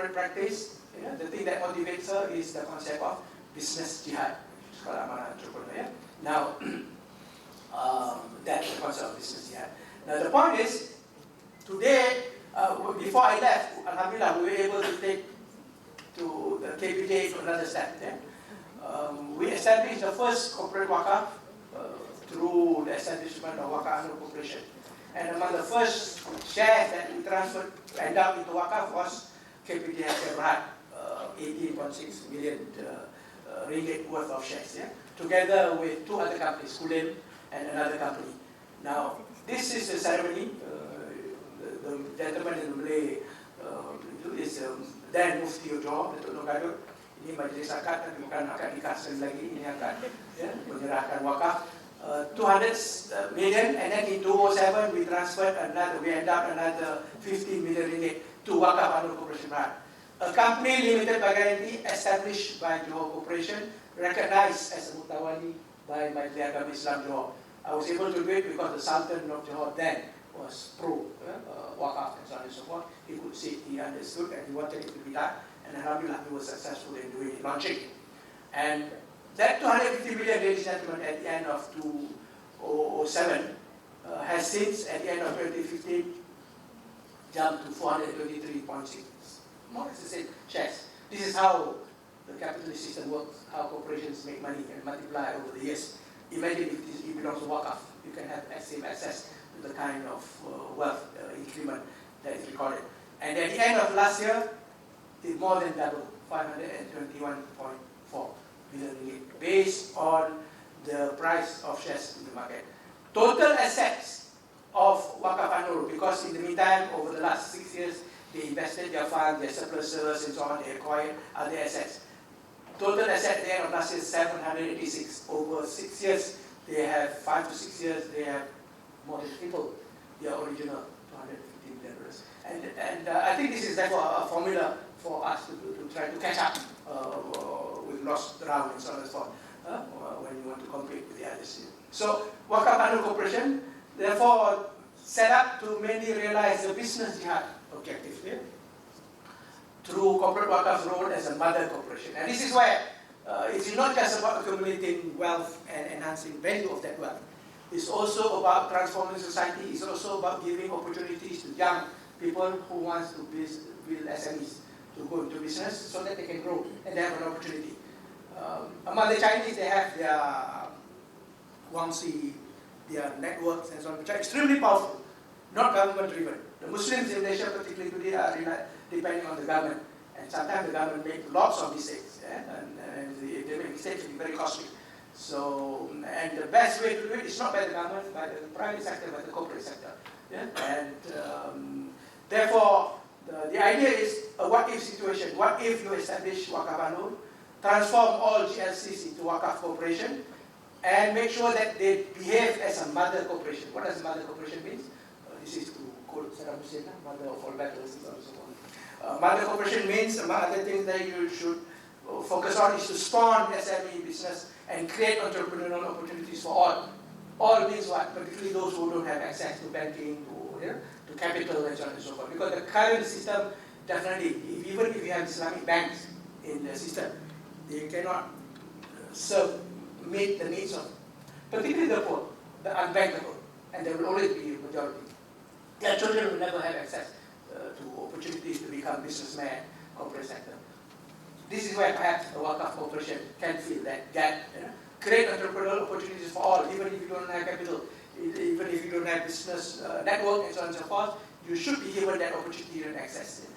corporate practice, the thing that motivates her is the concept of business jihad. Kalau amanah entrepreneur, ya. Now, that's the concept of business jihad. Now the point is, today, before I left, alhamdulillah, we were able to take to the KPJ to another step. Yeah? We established the first corporate wakaf through the establishment of Wakaf Anur Corporation. And among the first shares that we transferred, end up into wakaf was KPJ Berhad, 18.6 million ringgit worth of shares, yeah? Together with two other companies, Kulim and another company. Now, this is the ceremony. The gentleman in the Malay is then Mufti Johor, Datuk Nur Gadut. Ini majlis akad, tapi bukan akad nikah sekali lagi. Ini akad menyerahkan wakaf 200 million, and then in 2007 we transferred another. We end up another 15 million ringgit to Wakaf Anur Corporation Berhad, a company limited by guarantee established by Johor Corporation, recognized as a mutawali by Majlis Agama Islam Johor. I was able to do it because the Sultan of Johor then was pro wakaf and so on and so forth. He could see it, he understood, and he wanted it to be done. And alhamdulillah, we were successful in doing it, launching it. And that 250 million, ladies and gentlemen, at the end of 2007, has since, at the end of 2015, jumped to 423.6. More or less the same shares. This is how the capitalist system works, how corporations make money and multiply over the years. Imagine if it belongs to wakaf, you can have same access to the kind of wealth increment that is recorded. And at the end of last year, it more than doubled, 521.4 billion ringgit, based on the price of shares in the market. Total assets of Wakaf Anur, because in the meantime, over the last 6 years, they invested their funds, their surpluses, and so on, they acquired other assets. Total asset at the end of last year is 786. Over 6 years, they have 5 to 6 years, they have more than triple their original $250 million. And I think this is therefore a formula for us to try to catch up with lost ground and so on and so forth when you want to compete with the others. So Wakaf Anur Corporation, therefore, set up to mainly realize the business jihad objective here through corporate wakaf role as a mother corporation. And this is where it's not just about accumulating wealth and enhancing value of that wealth. It's also about transforming society. It's also about giving opportunities to young people who want to build SMEs to go into business so that they can grow and they have an opportunity. Among the Chinese, they have their Guangxi, their networks and so on, which are extremely powerful, not government driven. The Muslims in Malaysia particularly today are depending on the government, and sometimes the government makes lots of mistakes, and they make mistakes to be very costly. So, and the best way to do it is not by the government, by the private sector, by the corporate sector. Yeah? And therefore, the idea is a what-if situation. What if you establish Wakaf Anur, transform all GLCs into Wakaf Corporation, and make sure that they behave as a mother corporation. What does mother corporation mean? This is to quote Saddam Hussein, mother of all battles, and so on. Mother corporation means, among other things that you should focus on, is to spawn SME business and create entrepreneurial opportunities for all. All means what? Particularly those who don't have access to banking, to capital, and so on and so forth. Because the current system, definitely, even if you have Islamic banks in the system, they cannot meet the needs of, particularly the poor, the unbankable, and there will always be a majority. Their children will never have access to opportunities to become businessmen, corporate sector. This is where perhaps a Wakaf corporation can fill that gap. Create entrepreneurial opportunities for all, even if you don't have capital, even if you don't have business network and so on and so forth, you should be given that opportunity and access.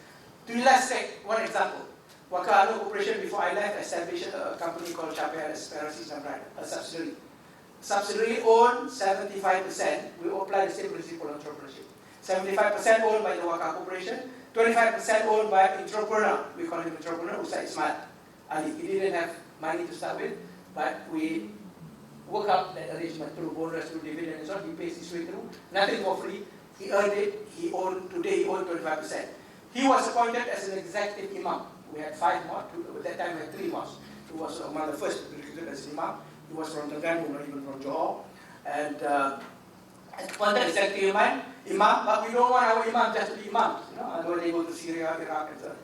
To illustrate one example, Wakaf Anur Corporation, before I left, established a company called Chapai Aspirasi Samran, a subsidiary. Subsidiary owned 75%, we apply the same principle of entrepreneurship. 75% owned by the Wakaf Corporation, 25% owned by entrepreneur. We call him entrepreneur, Ustaz Ismail Ali. He didn't have money to start with, but we work out that arrangement through bonus, through dividend and so on. He pays his way through, nothing for free. He earned it, today he owned 25%. He was appointed as an executive imam. We had 5 more, at that time we had 3 more. He was among the first to be recruited as an imam. He was from Terengganu, not even from Johor. And appointed executive imam, but we don't want our imam just to be imams. I know they go to Syria, Iraq, and so on.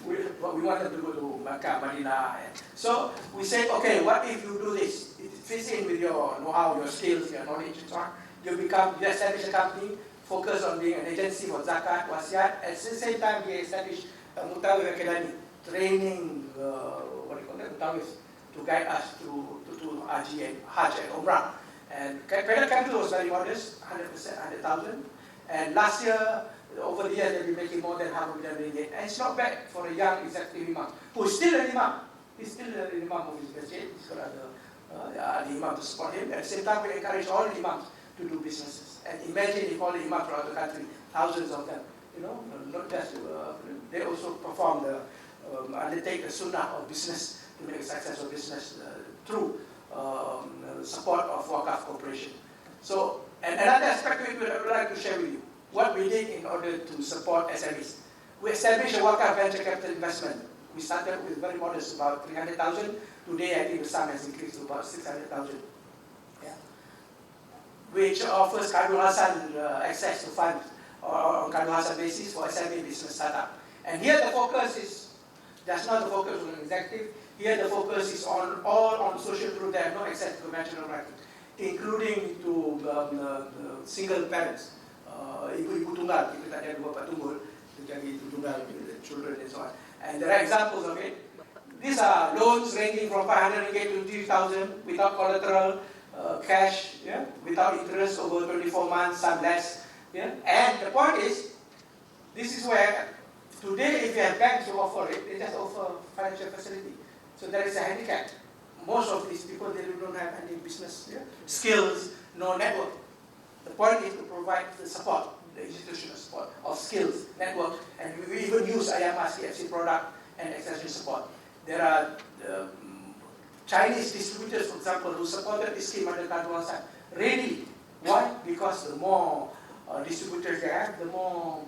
we want them to go to Makkah, Medina. So we said, okay, what if you do this? It fits in with your know-how, your skills, your knowledge, and so on. You establish a company, focus on being an agency for zakat, wasiat. At the same time, we established a Mutawif Academy, training, what do you call it, Mutawif, to guide us to Haji and Hajj and Umrah. And capital was very modest, 100%, 100,000. And last year, over the years, they'll be making more than $500,000 ringgit. And it's not bad for a young executive imam, who is still an imam. He's still an imam of his masjid. He's got the imam to support him. At the same time, we encourage all the imams to do businesses. And imagine if all the imams throughout the country, thousands of them, not just, they also perform undertake the sunnah of business to make a successful business through support of Wakaf Corporation. So, and another aspect I would like to share with you, what we did in order to support SMEs. We established a Wakaf venture capital investment. We started with very modest, about 300,000. Today, I think the sum has increased to about 600,000. Yeah. Which offers Kadul Hassan access to funds on Kadul Hassan basis for SME business startup. And here the focus is, that's not the focus on an executive. Here the focus is on all on social group that have no access to conventional banking, including to single parents. Ibu-ibu tunggal, kita tak ada dua bapa tunggul, kita jadi ibu tunggal, children and so on. And there are examples of it. These are loans ranging from 500 ringgit to 3,000 without collateral, cash, yeah, without interest over 24 months, some less. Yeah. And the point is, this is where today if you have banks who offer it, they just offer financial facility. So there is a handicap. Most of these people, they don't have any business skills, no network. The point is to provide the support, the institutional support of skills, network, and we even use IAMA's KFC product and extension support. There are Chinese distributors, for example, who supported this scheme under Kadul Hassan. Really? Why? Because the more distributors they have, the more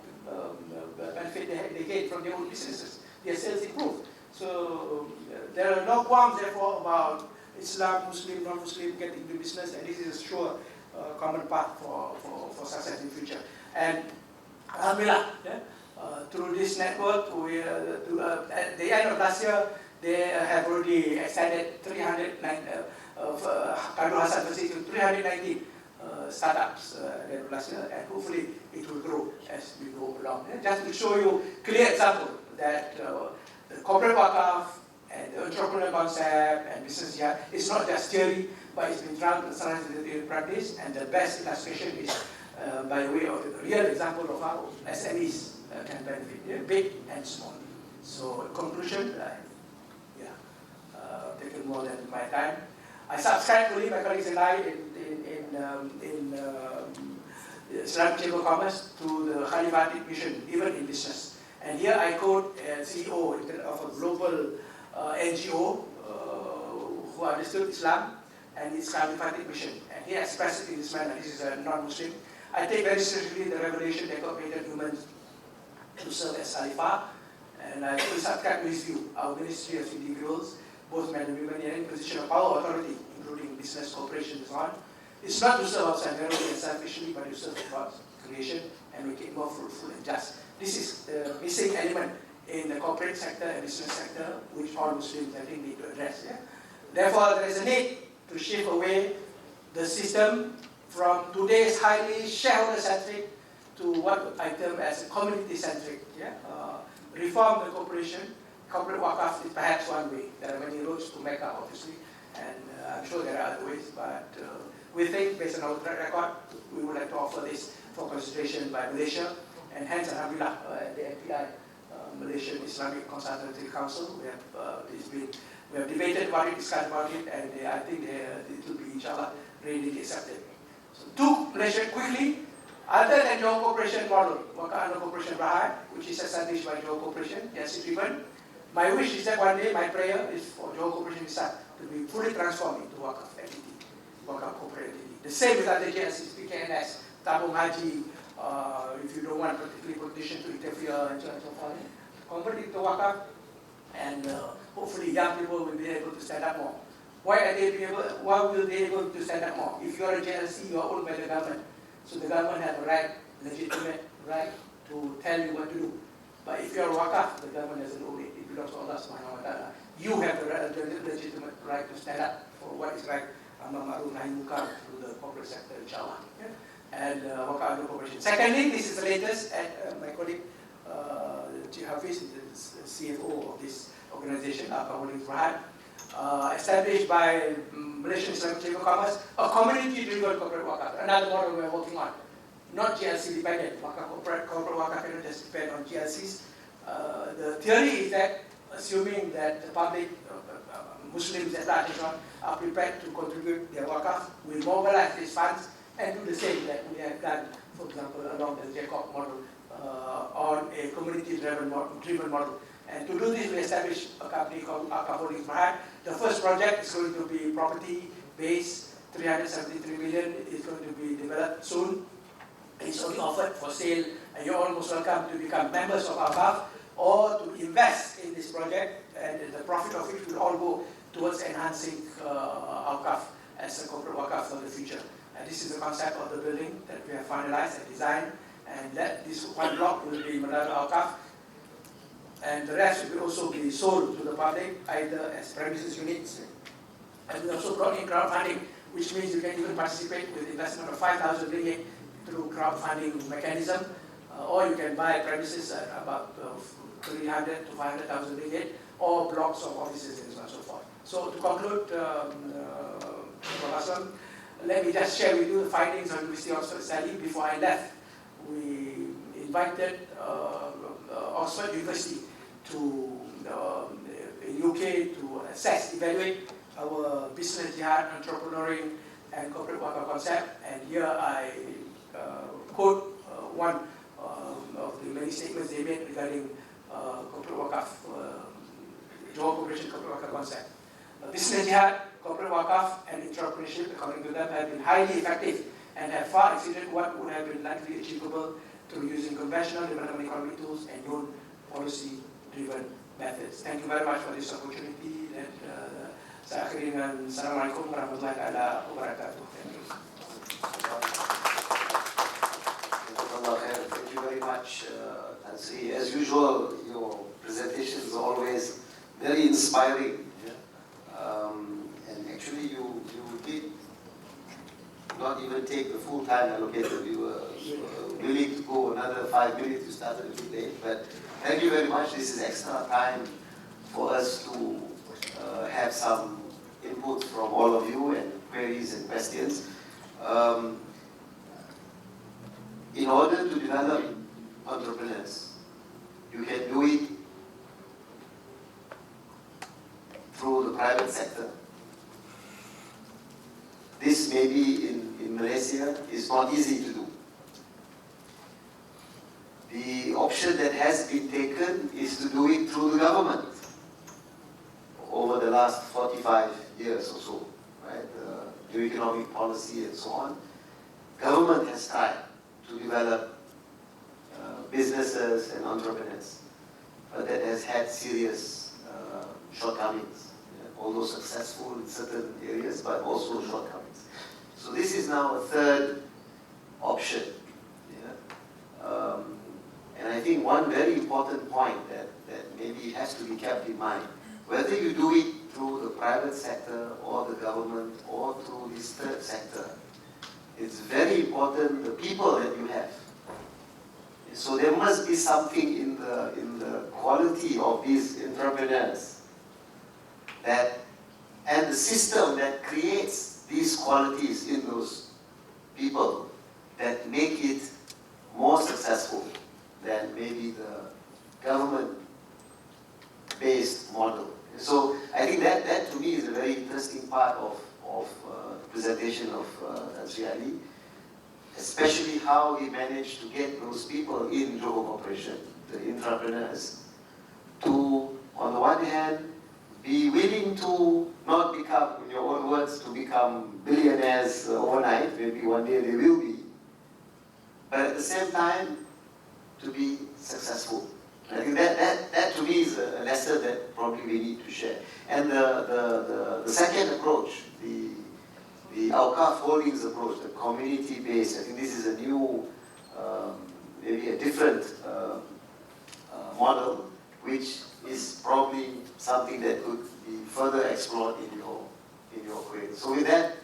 benefit they get from their own businesses. Their sales improve. So there are no qualms, therefore, about Islam, Muslim, non-Muslim getting into business, and this is a sure common path for success in the future. And Alhamdulillah, through this network, we, at the end of last year, they have already extended 390 Kadul Hassan facility to 390 startups at the end of last year, and hopefully it will grow as we go along. Just to show you clear example that the corporate wakaf and the entrepreneurial concept and business jihad is not just theory, but it's been translated into practice, and the best illustration is by way of the real example of how SMEs can benefit, big and small. So, conclusion, taken more than my time. I subscribe fully, my colleagues and I, in the Islamic Chamber of Commerce to the Khalifatic mission, even in business. And here I quote a CEO of a global NGO who understood Islam and its Khalifatic mission. And he expressed it in this manner. This is a non-Muslim. I take very seriously the revelation that God created humans to serve as Khalifah, and I fully subscribe to his view. Our ministry as individuals, both men and women, in any position of power or authority, including business, corporation, and so on, it's not to serve outside narrowly and selfishly, but to serve God's creation and make it more fruitful and just. This is the missing element in the corporate sector and business sector, which all Muslims, I think, need to address. Yeah? Therefore, there is a need to shift away the system from today's highly shareholder-centric to what I term as community-centric. Yeah? Reform the corporation. Corporate wakaf is perhaps one way. There are many roads to Mecca, obviously, and I'm sure there are other ways, but we think, based on our track record, we would like to offer this for consideration by Malaysia, and hence, alhamdulillah, the MPI, Malaysian Islamic Consultative Council, we have debated about it, discussed about it, and I think it will be, inshallah, readily accepted. So, to Malaysia quickly, other than Johor Corporation model, Wakaf under Corporation Berhad, which is established by Johor Corporation, yes, driven. My wish is that one day, my prayer is for Johor Corporation itself to be fully transformed into Wakaf entity, Wakaf corporate entity. The same with other JLCs, PKNS, Tabung Haji, if you don't want particularly politician to interfere and so on and so forth, convert it to Wakaf, and hopefully young people will be able to stand up more. Why will they be able to stand up more? If you are a JLC, you are owned by the government. So the government has a right, legitimate right, to tell you what to do. But if you are wakaf, the government doesn't own it. It belongs to Allah subhanahu wa ta'ala. You have the legitimate right to stand up for what is right, amar ma'ruf nahi munkar, through the corporate sector, inshallah. Yeah? And wakaf under corporation. Secondly, this is the latest, and my colleague Hafiz is the CFO of this organization, established by Malaysian Islamic Chamber of Commerce, a community-driven corporate wakaf. Another model we're working on. Not GLC dependent. Corporate wakaf cannot just depend on GLCs. The theory is that, assuming that the public, Muslims at large are prepared to contribute their wakaf, will mobilize these funds and do the same that we have done, for example, along the Jacob model, on a community-driven model. And to do this, we established a company called Akaf Holdings Berhad. The first project is going to be property-based, 373 million. It is going to be developed soon. It's only offered for sale, and you're almost welcome to become members of Akaf or to invest in this project, and the profit of it will all go towards enhancing Akaf as a corporate wakaf for the future. And this is the concept of the building that we have finalized and designed, and that this one block will be Madal Akaf, and the rest will also be sold to the public, either as premises units. And we also brought in crowdfunding, which means you can even participate with investment of 5,000 ringgit through crowdfunding mechanism, or you can buy premises at about 300 to 500,000 ringgit, or blocks of offices and so on and so forth. So to conclude, Professor, let me just share with you the findings of University of Oxford study. Before I left, we invited Oxford University to UK to assess, evaluate our business jihad, entrepreneuring, and corporate wakaf concept. And here I quote one of the many statements they made regarding corporate wakaf, Johor Corporation corporate wakaf concept. Business jihad, corporate wakaf, and entrepreneurship, according to them, have been highly effective and have far exceeded what would have been likely achievable through using conventional development economic tools and non-policy-driven methods. Thank you very much for this opportunity. And saya akhiri dengan Assalamualaikum warahmatullahi wabarakatuh. Thank you. Thank you very much, Tansri. As usual, your presentation is always very inspiring. And actually, you did not even take the full time allocated. You were willing to go another 5 minutes. You started a bit late, but thank you very much. This is extra time for us to have some input from all of you and queries and questions. In order to develop entrepreneurs, you can do it through the private sector. This maybe in Malaysia is not easy to do. The option that has been taken is to do it through the government over the last 45 years or so, right? New economic policy and so on. Government has tried to develop businesses and entrepreneurs, but that has had serious shortcomings, although successful in certain areas, but also shortcomings. So this is now a third option. And I think one very important point that maybe has to be kept in mind, whether you do it through the private sector or the government or through this third sector, it's very important the people that you have. So there must be something in the quality of these entrepreneurs and the system that creates these qualities in those people that make it more successful than maybe the government-based model. So I think that to me is a very interesting part of the presentation of Tansri Ali, especially how he managed to get those people in Johor Corporation, the entrepreneurs, to, on the one hand, be willing to not become, in your own words, to become billionaires overnight. Maybe one day they will be. But at the same time, to be successful. I think that to me is a lesson that probably we need to share. And the second approach, the Awqaf Holdings approach, the community-based, I think this is a new, maybe a different model, which is probably something that could be further explored in your career. So with that,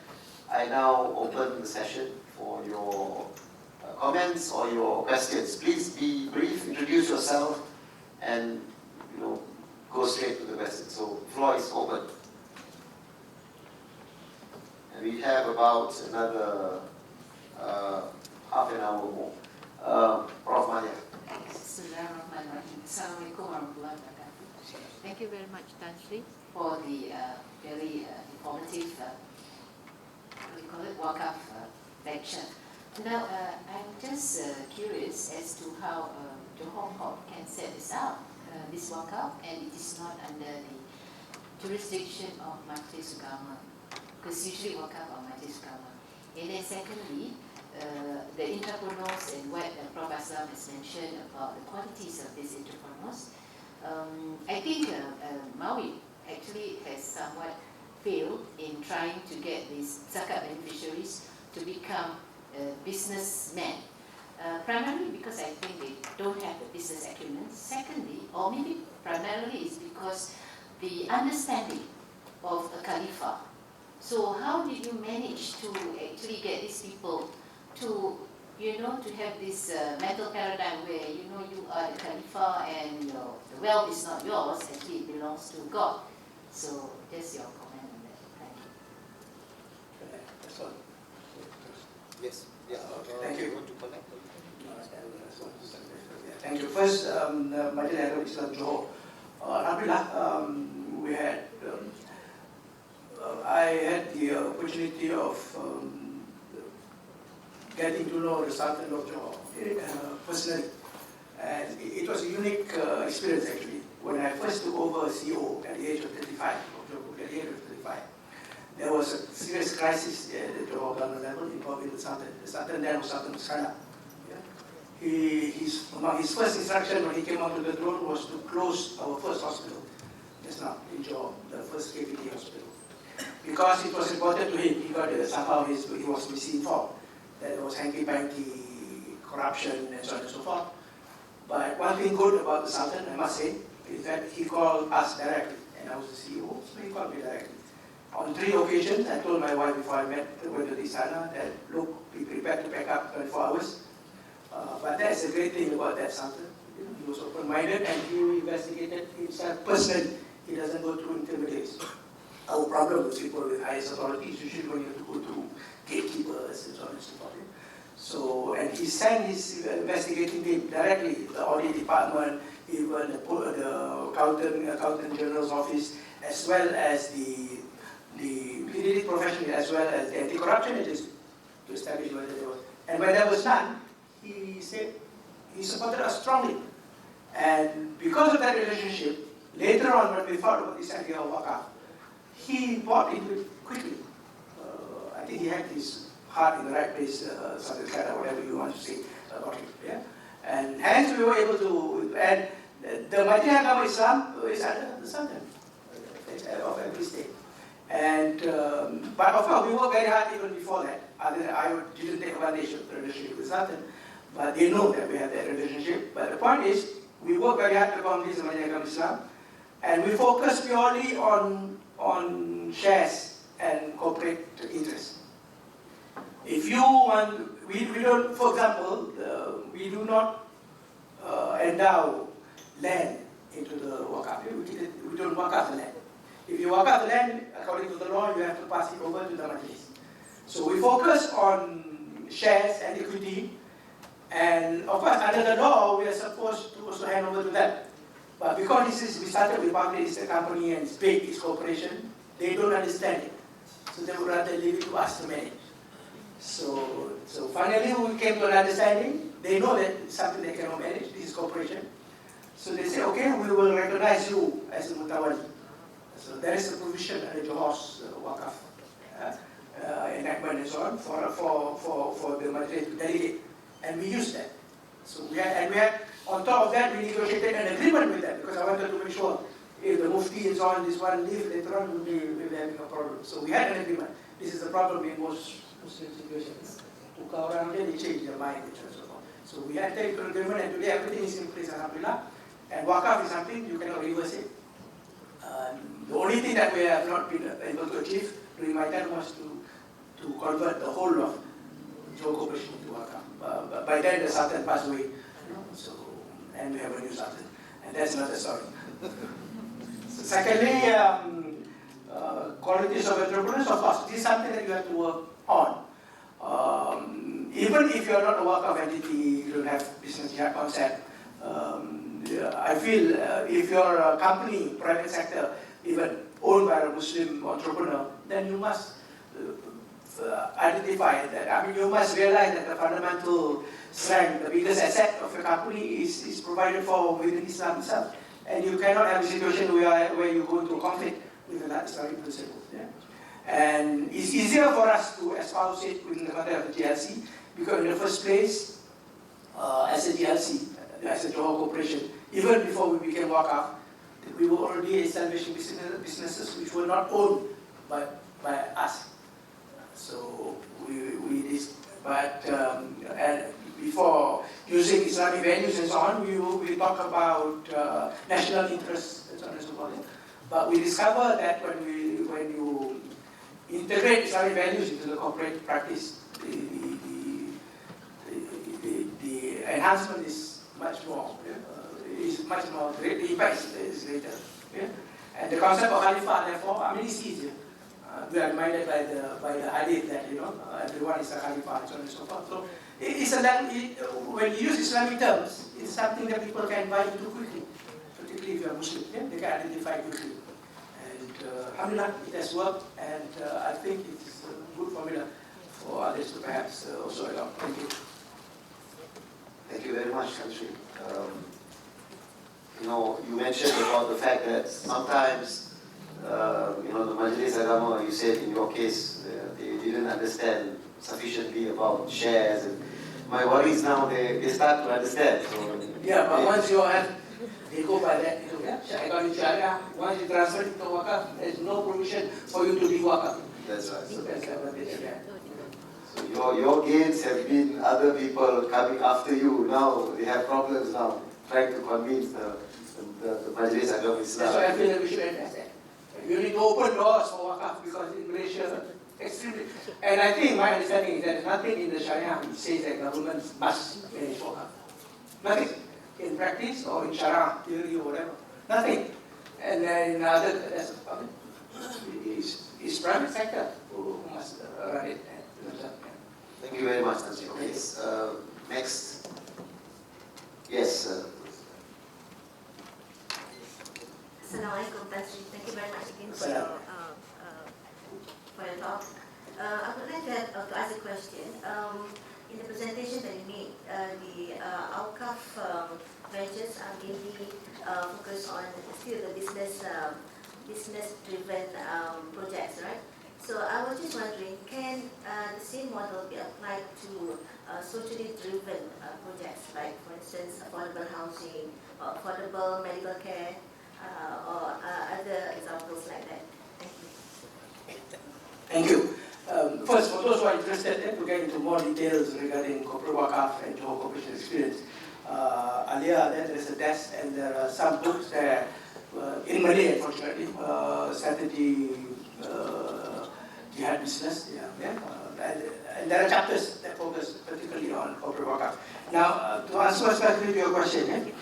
I now open the session for your comments or your questions. Please be brief, introduce yourself, and go straight to the question. So floor is open. And we have about another half an hour more. Prof. Mania. Thank you very much, Tan Sri, for the very informative, what do you call it, walk-up lecture. Now, I'm just curious as to how Johor Court can set this up, this walk-up, and it is not under the jurisdiction of Majlis Ugama, because usually walk-up are Majlis Ugama. And then secondly, the entrepreneurs and what Prof. Aslam has mentioned about the qualities of these entrepreneurs. I think Maui actually has somewhat failed in trying to get these zakat beneficiaries to become businessmen. Primarily because I think they don't have the business acumen. Secondly, or maybe primarily, is because the understanding of a Khalifa. So how did you manage to actually get these people to, to have this mental paradigm where, you are the Khalifa and the wealth is not yours, actually it belongs to God. So just your comment on that. Thank you. That's all. Yes. Yeah. Thank you. You want to connect? Thank you. First, Majlis Islam Johor. Alhamdulillah, we had, I had the opportunity of getting to know the Sultan of Johor personally. And it was a unique experience actually. When I first took over CEO at the age of 35, there was a serious crisis at the Johor government level involving the Sultan. The Sultan then was Sultan Skala. His first instruction when he came onto the throne was to close our first hospital, just now in Johor, the first KPT hospital. Because it was reported to him, he got somehow he was misinformed that there was hanky-panky corruption and so on and so forth. But one thing good about the Sultan, I must say, is that he called us directly, and I was the CEO, so he called me directly. On 3 occasions, I told my wife before I went to the Istana that, look, be prepared to pack up 24 hours. But that's the great thing about that Sultan. He was open-minded and he investigated himself personally. He doesn't go through intermediaries. Our problem with people with highest authorities, usually when you have to go through gatekeepers and so on and so forth. So, and he sent his investigating team directly, the audit department, even the accountant general's office, as well as he did it professionally, as well as the anti-corruption agency to establish whether there was. And when there was none, he said he supported us strongly. And because of that relationship, later on when we thought about this idea of Wakaf, he bought into it quickly. I think he had his heart in the right place, whatever you want to say about it. Yeah? And hence we were able to, and the Majlis Agama Islam is under the Sultan of every state. And, but of course we worked very hard even before that. I didn't take advantage of the relationship with Sultan, but they know that we have that relationship. But the point is, we work very hard to convince the Majlis Agama Islam, and we focus purely on shares and corporate interests. If you want, we don't, for example, we do not endow land into the Wakaf. We don't Wakaf the land. If you Wakaf the land, according to the law, you have to pass it over to the Majlis. So we focus on shares and equity, and of course, under the law, we are supposed to also hand over to them. But because we started with public, it's a company and it's big, it's corporation, they don't understand it. So they would rather leave it to us to manage. So finally we came to an understanding. They know that it's something they cannot manage, this is corporation. So they say, okay, we will recognize you as a mutawali. So there is a provision under Johor's Wakaf enactment and so on for the Majlis to delegate. And we used that. So we had, on top of that, we negotiated an agreement with them because I wanted to make sure if the Mufti is on this one leave, later on we'll be having a problem. So we had an agreement. This is the problem in most Muslim situations. They change their mind and so on. So we had an agreement, and today everything is in place, alhamdulillah. And wakaf is something you cannot reverse it. The only thing that we have not been able to achieve during my time was to convert the whole of Johor Corporation into wakaf. But by then the Sultan passed away, so, and we have a new Sultan, and that's another story. Secondly, qualities of entrepreneurs, of course, this is something that you have to work on. Even if you are not a wakaf entity, you don't have business jihad concept, I feel if you're a company, private sector, even owned by a Muslim entrepreneur, then you must identify that. I mean, you must realize that the fundamental strength, the biggest asset of your company is provided for within Islam itself. And you cannot have a situation where you go into a conflict with the Islamic principles. Yeah? And it's easier for us to espouse it within the matter of the GLC, because in the first place, as a GLC, as a Johor Corporation, even before we became wakaf, we were already establishing businesses which were not owned by us. So and before using Islamic values and so on, we talk about national interests and so on and so forth. But we discover that when you integrate Islamic values into the corporate practice, the enhancement is much more. The impact is greater. Yeah? And the concept of Khalifah, therefore, I mean, it's easier. We are reminded by the hadith that everyone is a Khalifah and so on and so forth. So it's when you use Islamic terms, it's something that people can buy into quickly, particularly if you are Muslim. Yeah? They can identify quickly. And alhamdulillah, it has worked, and I think it's a good formula for others to perhaps also adopt. Thank you. Thank you very much, Country. You mentioned about the fact that sometimes, the Majlis Agama, you said in your case, they didn't understand sufficiently about shares. And my worry is now they start to understand. So yeah, but once you have, they go by that, Sharia, once you transfer it to wakaf, there's no provision for you to be wakaf. That's right. So that's the advantage, yeah. So your gains have been other people coming after you. Now they have problems now, trying to convince the Majlis Agama Islam. That's why I feel that we should address that. You need to open doors for wakaf, because in Malaysia, extremely. And I think my understanding is that there's nothing in the Sharia which says that governments must manage wakaf. Nothing. In practice or in Sharia, theory or whatever. Nothing. And in other, it's private sector who must run it. Thank you very much, Nancy. Yes. Next. Yes. Assalamualaikum, Tan Sri. Thank you very much again for your talk. I would like to ask a question. In the presentation that you made, the Awqaf ventures are mainly focused on still the business-driven projects, right? So I was just wondering, can the same model be applied to socially driven projects, like, for instance, affordable housing, or affordable medical care, or other examples like that? Thank you. Thank you. First, for those who are interested to get into more details regarding corporate wakaf and Johor Corporation experience, earlier there is a desk and there are some books there in Malay, unfortunately, strategy, jihad business, and there are chapters that focus particularly on corporate wakaf. Now, to answer specifically to your question,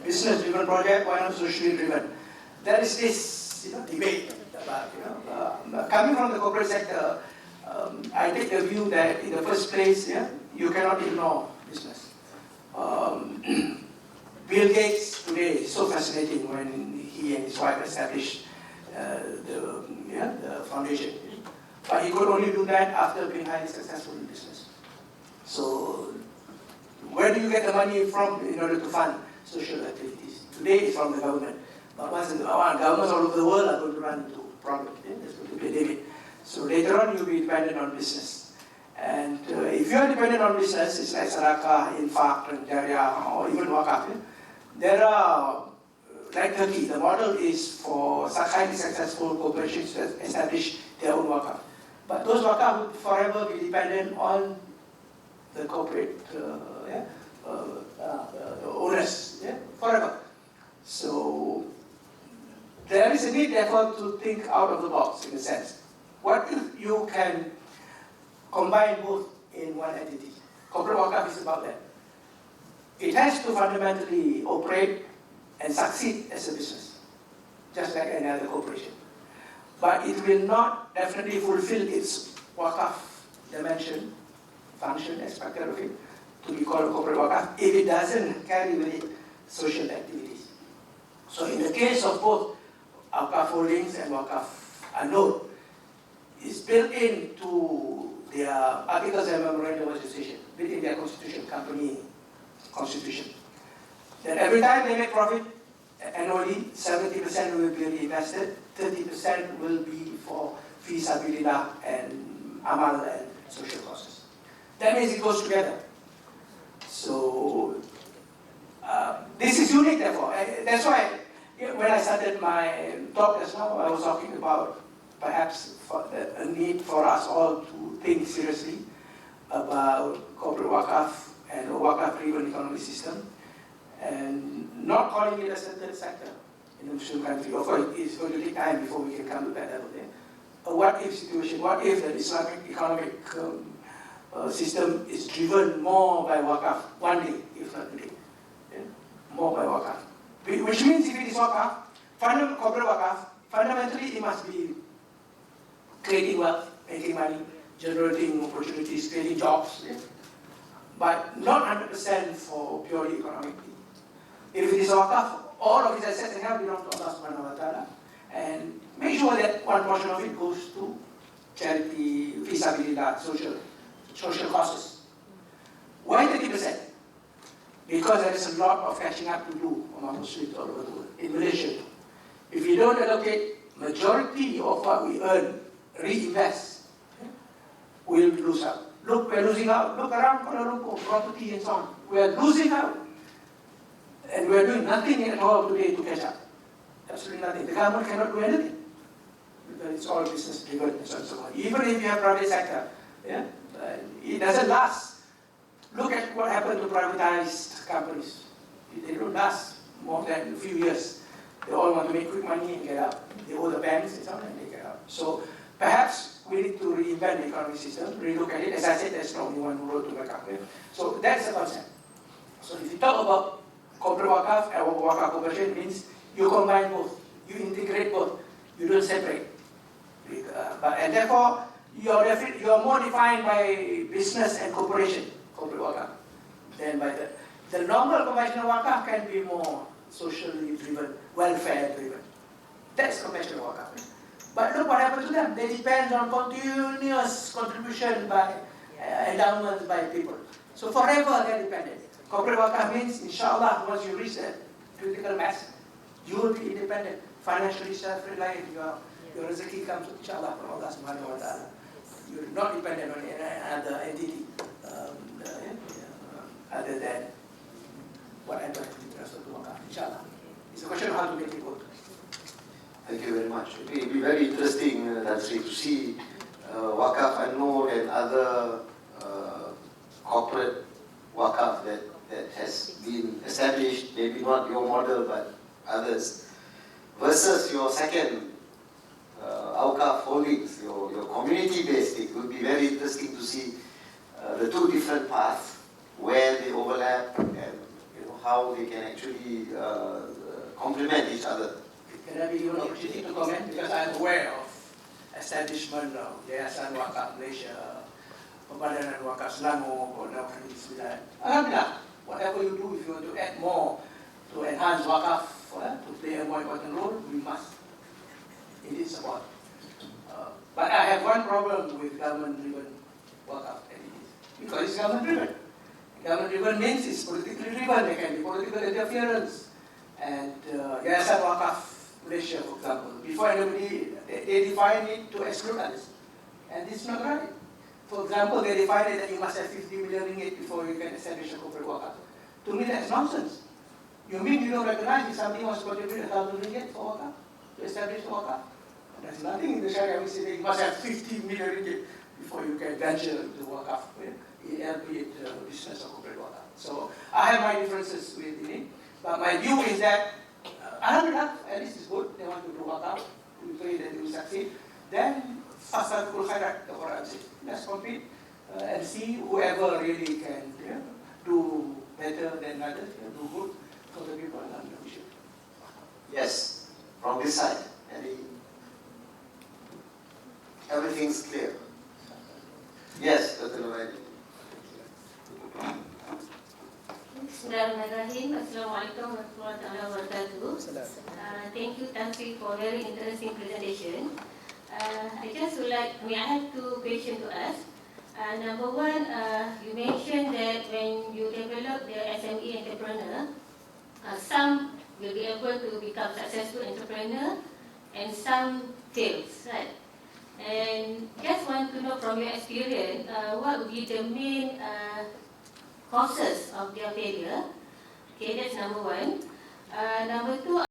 business-driven project, why not socially driven? There is this debate about, coming from the corporate sector, I take the view that in the first place, you cannot ignore business. Bill Gates today is so fascinating when he and his wife established the foundation. But he could only do that after being highly successful in business. So where do you get the money from in order to fund social activities? Today it's from the government. But once governments all over the world are going to run into problems, there's going to be a limit. So later on you'll be dependent on business. And if you are dependent on business, it's like Sadaqah, Infaq, Jariyah, or even Waqaf. There are, like Turkey, the model is for highly successful corporations to establish their own Waqaf. But those Waqaf will forever be dependent on the corporate owners forever. So there is a need, therefore, to think out of the box, in a sense. What if you can combine both in one entity? Corporate wakaf is about that. It has to fundamentally operate and succeed as a business, just like any other corporation. But it will not definitely fulfill its wakaf dimension, function, expected of it, to be called a corporate wakaf, if it doesn't carry with it social activities. So in the case of both wakaf holdings and wakaf anode, it's built into their articles and memorandum of association, built in their constitution, company constitution. That every time they make profit, annually, 70% will be reinvested, 30% will be for fi sabilillah and amal and social causes. That means it goes together. So this is unique, therefore. That's why when I started my talk just now, I was talking about perhaps a need for us all to think seriously about corporate wakaf and a wakaf-driven economic system, and not calling it a third sector in a Muslim country. Of course, it's going to take time before we can come to that level there. A what-if situation, what if the Islamic economic system is driven more by wakaf, one day, if not today, more by wakaf. Which means if it is wakaf, corporate wakaf, fundamentally it must be creating wealth, making money, generating opportunities, creating jobs, but not 100% for purely economic. If it is wakaf, all of its assets and health belong to Allah subhanahu wa ta'ala, and make sure that one portion of it goes to charity, fi sabilillah, social causes. Why 30%? Because there is a lot of catching up to do among Muslims all over the world, in Malaysia. If we don't allocate majority of what we earn, reinvest, we'll lose out. Look, we're losing out. Look around Kuala Lumpur, property and so on. We're losing out. And we're doing nothing at all today to catch up. Absolutely nothing. The government cannot do anything, because it's all business driven and so on and so on. Even if you have private sector, it doesn't last. Look at what happened to privatized companies. They don't last more than a few years. They all want to make quick money and get out. They owe the banks and so on and they get out. So perhaps we need to reinvent the economic system, relook at it. As I said, there's not only one road to wake up with. So that's the concept. So if you talk about corporate wakaf and wakaf corporation, means you combine both, you integrate both, you don't separate. And therefore, you're more defined by business and corporation, corporate wakaf, than by the normal conventional wakaf can be more socially driven, welfare driven. That's conventional wakaf. But look what happened to them. They depend on continuous contribution by endowments by people. So forever they're dependent. Corporate wakaf means, inshallah, once you reach that critical mass, you will be independent, financially self-reliant. Your rezeki comes, inshallah, from Allah subhanahu wa ta'ala. You're not dependent on any other entity other than what happened to the rest of the wakaf, inshallah. It's a question of how to make it work. Thank you very much. It will be very interesting, to see wakaf anode and other corporate wakaf that has been established, maybe not your model but others, versus your second awqaf holdings, your community-based. It would be very interesting to see the two different paths, where they overlap, and how they can actually complement each other. Can I be given an opportunity to comment? Because I'm aware of establishment of Yayasan Wakaf Malaysia, Pembadanan Wakaf Selangor, or now Sembilan. Alhamdulillah, whatever you do, if you want to add more to enhance wakaf, to play a more important role, we must indeed support. But I have one problem with government-driven wakaf entities, because it's government-driven. Government-driven means it's politically driven. There can be political interference. And Yayasan Wakaf Malaysia, for example, before anybody, they define it to exclude others. And this is not right. For example, they define it that you must have 50 million ringgit before you can establish a corporate wakaf. To me, that's nonsense. You mean you don't recognize if somebody wants to contribute 1,000 ringgit for wakaf, to establish a wakaf? And there's nothing in the Sharia which says that you must have 50 million ringgit before you can venture into wakaf, albeit business or corporate wakaf. So I have my differences with it. But my view is that, alhamdulillah, at least it's good, they want to do wakaf, we pray that they will succeed. Then, fastabiqul khairat, the Quran says. Let's compete and see whoever really can do better than others, do good for the people. Yes, from this side, everything's clear. Yes, Dr. Noraini. Bismillahirrahmanirrahim. Assalamualaikum warahmatullahi wabarakatuh. Thank you, Tanfi, for very interesting presentation. I just would like, I have two questions to ask. Number one, you mentioned that when you develop the SME entrepreneur, some will be able to become successful entrepreneur and some fails, right? And just want to know from your experience, what would be the main causes of their failure? Okay, that's number one. Number two,